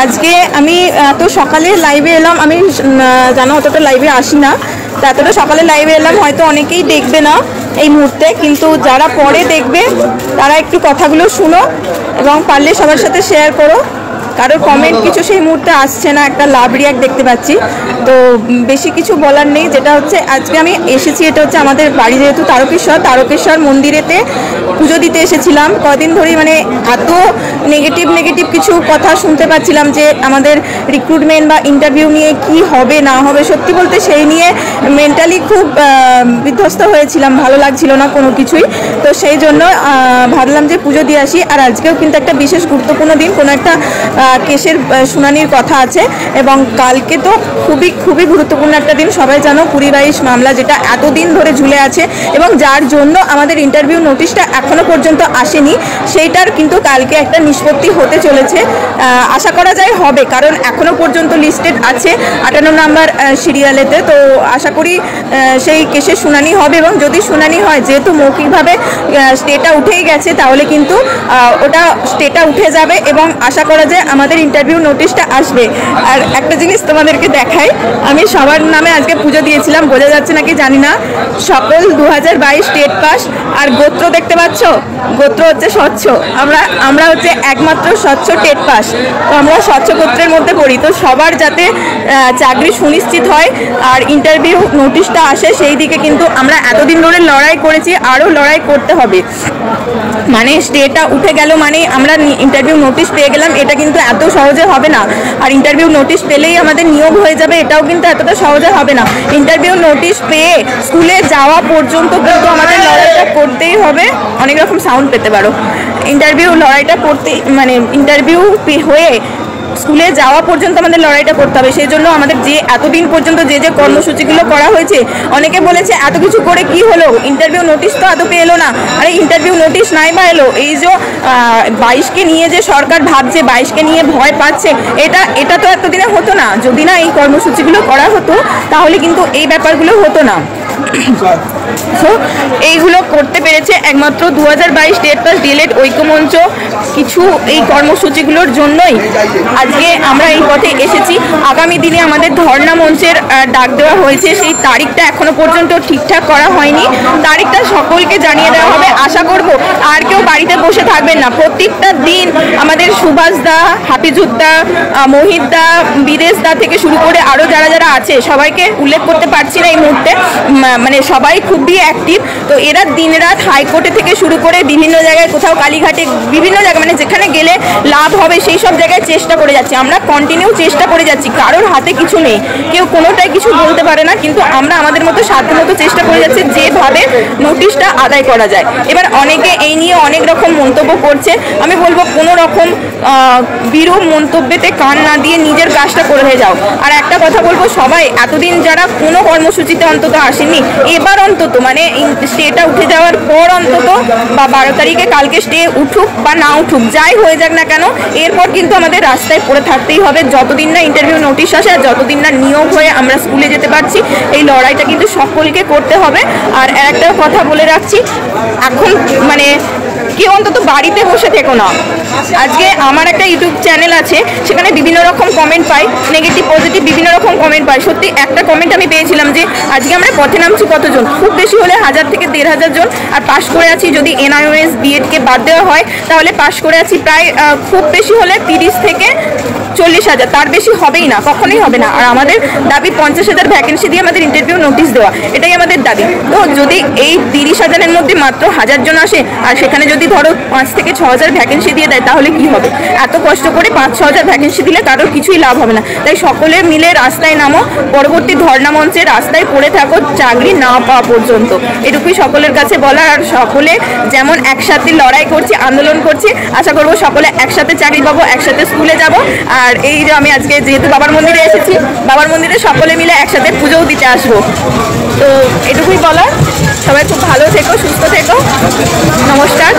আজকে আমি এত সকালে লাইভে এলাম, আমি জানো অতটা লাইভে আসি না, তো এতটা সকালে লাইভে এলাম, হয়তো অনেকেই দেখবে না এই মুহূর্তে, কিন্তু যারা পরে দেখবে তারা একটু কথাগুলো শুনো এবং পারলে সবার সাথে শেয়ার করো। কারোর কমেন্ট কিছু সেই মুহূর্তে আসছে না, একটা লাভ রিয়াক্ট দেখতে পাচ্ছি, তো বেশি কিছু বলার নেই। যেটা হচ্ছে আজকে আমি এসেছি, এটা হচ্ছে আমাদের বাড়ি যেহেতু তারকেশ্বর মন্দিরেতে পুজো দিতে এসেছিলাম। কদিন ধরেই মানে এত নেগেটিভ কিছু কথা শুনতে পাচ্ছিলাম যে আমাদের রিক্রুটমেন্ট বা ইন্টারভিউ নিয়ে কি হবে না হবে, সত্যি বলতে সেই নিয়ে মেন্টালি খুব বিধ্বস্ত হয়েছিলাম, ভালো লাগছিল না কোনো কিছুই। তো সেই জন্য ভাবলাম যে পুজো দিয়ে আসি। আর আজকেও কিন্তু একটা বিশেষ গুরুত্বপূর্ণ দিন, কোনো একটা কেসের শুনানির কথা আছে এবং কালকে তো খুবই গুরুত্বপূর্ণ একটা দিন। সবাই জানো 20-22 মামলা যেটা এতদিন ধরে ঝুলে আছে এবং যার জন্য আমাদের ইন্টারভিউ নোটিশটা এখনো পর্যন্ত আসেনি, সেইটার কিন্তু কালকে একটা নিষ্পত্তি হতে চলেছে। আশা করা যায় হবে, কারণ এখনো পর্যন্ত লিস্টেড আছে 58 নম্বর সিরিয়ালেতে। তো আশা করি সেই কেসের শুনানি হবে এবং যদি শুনানি হয়, যেহেতু মৌখিকভাবে স্টেটা উঠেই গেছে, তাহলে কিন্তু ওটা স্টেটা উঠে যাবে এবং আশা করা যায় আমাদের ইন্টারভিউ নোটিশটা আসবে। আর একটা জিনিস তোমাদেরকে দেখাই, আমি সবার নামে আজকে পুজো দিয়েছিলাম, বোঝা যাচ্ছে নাকি জানি না, সকল 2022 স্টেট পাস। আর গোত্র দেখতে পাচ্ছ, গোত্র হচ্ছে স্বচ্ছ, আমরা হচ্ছে একমাত্র স্বচ্ছ টেট পাস, তো আমরা স্বচ্ছ গোত্রের মধ্যে পড়ি। তো সবার যাতে চাকরি সুনিশ্চিত হয় আর ইন্টারভিউ নোটিশটা আসে, সেই দিকে কিন্তু আমরা এতদিন ধরে লড়াই করেছি, আরও লড়াই করতে হবে। মানে স্টেটা উঠে গেল মানে আমরা ইন্টারভিউ নোটিশ পেয়ে গেলাম, এটা কিন্তু এত সহজে হবে না। আর ইন্টারভিউ নোটিশ পেলেই আমাদের নিয়োগ হয়ে যাবে, এটাও কিন্তু এতটা সহজে হবে না। ইন্টারভিউ নোটিশ পেয়ে স্কুলে যাওয়া পর্যন্ত কিন্তু আমাদের লড়াইটা করতেই হবে। অনেক রকম সাউন্ড পেতে পারো, ইন্টারভিউ লড়াইটা করতে মানে ইন্টারভিউ হয়ে স্কুলে যাওয়া পর্যন্ত আমাদের লড়াইটা করতে হবে। সেই জন্য আমাদের যে এতদিন পর্যন্ত যে কর্মসূচিগুলো করা হয়েছে, অনেকে বলেছে এত কিছু করে কি হলো, ইন্টারভিউ নোটিশ তো এত পেলো না। আরে ইন্টারভিউ নোটিশ নাই বা এলো, এই যে 22কে নিয়ে যে সরকার ভাবছে, 22কে নিয়ে ভয় পাচ্ছে, এটা তো এতদিনে হতো না। যদি না এই কর্মসূচিগুলো করা হতো, তাহলে কিন্তু এই ব্যাপারগুলো হতো না। তো এইগুলো করতে পেরেছে একমাত্র 2022 স্টেট পাস ডিএলএড ঐক্যমঞ্চ কিছু এই কর্মসূচিগুলোর জন্যই আজকে আমরা এই পথে এসেছি। আগামী দিনে আমাদের ধর্ণা মঞ্চের ডাক দেওয়া হয়েছে, সেই তারিখটা এখনো পর্যন্ত ঠিকঠাক করা হয়নি, তারিখটা সকলকে জানিয়ে দেওয়া হবে। আশা করব আর কেউ বাড়িতে বসে থাকবেন না, প্রত্যেকটা দিন আমাদের সুভাষ দা, হাফিজুর দা, মোহিত দা, বিদেশ দা থেকে শুরু করে আরও যারা আছে, সবাইকে উল্লেখ করতে পারছি না এই মুহূর্তে, মানে সবাই খুবই অ্যাক্টিভ। তো এরা দিনরাত হাইকোর্টে থেকে শুরু করে বিভিন্ন জায়গায়, কোথাও কালীঘাটে, বিভিন্ন জায়গায় মানে যেখানে গেলে লাভ হবে সেই সব জায়গায় চেষ্টা করে যাচ্ছি। আমরা কন্টিনিউ চেষ্টা করে যাচ্ছি, কারোর হাতে কিছু নেই, কেউ কোনোটাই কিছু বলতে পারে না, কিন্তু আমরা আমাদের মতো সাধ্যমতো চেষ্টা করে যাচ্ছি যেভাবে নোটিশটা আদায় করা যায়। এবার অনেকে এই নিয়ে অনেক রকম মন্তব্য করছে, আমি বলবো কোনো রকম বিরূপ মন্তব্যতে কান না দিয়ে নিজের কাজটা করে হয়ে যাও। আর একটা কথা বলবো, সবাই এতদিন যারা কোনো কর্মসূচিতে অন্তত আসেনি, এবার অন্তত মানে স্টেটা উঠে যাওয়ার পর অন্তত বা 12 তারিখে কালকে স্টে উঠুক বা না উঠুক, যাই হয়ে যাক না কেন, এরপর কিন্তু আমাদের রাস্তায় পড়ে থাকতেই হবে যতদিন না ইন্টারভিউ নোটিশ আসে আর যতদিন না নিয়োগ হয়ে আমরা স্কুলে যেতে পারছি। এই লড়াইটা কিন্তু সকলকে করতে হবে। আর একটা কথা বলে রাখছি, এখন মানে কেউ অন্তত বাড়িতে বসে থেকো না। আজকে আমার একটা ইউটিউব চ্যানেল আছে, সেখানে বিভিন্ন রকম কমেন্ট পাই, নেগেটিভ পজিটিভ বিভিন্ন রকম কমেন্ট পাই। সত্যি একটা কমেন্ট আমি পেয়েছিলাম যে আজকে আমরা পথে নামছি কতজন, খুব বেশি হলে 1000 থেকে 1500 জন, আর পাশ করে আছি যদি NIOS বিএডকে বাদ দেওয়া হয় তাহলে পাশ করে আছি প্রায় খুব বেশি হলে 30 থেকে 40,000, তার বেশি হবেই না, কখনোই হবে না। আর আমাদের দাবি 50,000 ভ্যাকেন্সি দিয়ে আমাদের ইন্টারভিউ নোটিশ দেওয়া, এটাই আমাদের দাবি। তো যদি এই 30,000-এর মধ্যে মাত্র 1000 জন আসে আর সেখানে যদি ধরো 5 থেকে 6,000 ভ্যাকেন্সি দিয়ে দেয়, তাহলে কি হবে? এত কষ্ট করে 5-6,000 ভ্যাকেন্সি দিলে কারোর কিছুই লাভ হবে না। তাই সকলে মিলে রাস্তায় নামো, পরবর্তী ধর্ণা মঞ্চে রাস্তায় পড়ে থাকো চাকরি না পাওয়া পর্যন্ত, এটুকুই সকলের কাছে বলার। আর সকলে যেমন একসাথে লড়াই করছি, আন্দোলন করছি, আশা করবো সকলে একসাথে চাকরি পাবো, একসাথে স্কুলে যাব। আর এই যে আমি আজকে যেহেতু বাবার মন্দিরে এসেছি, বাবার মন্দিরে সকলে মিলে একসাথে পুজোও দিতে আসবো। তো এটুকুই বলার, সবাই খুব ভালো থেকো, সুস্থ থেকো, নমস্কার।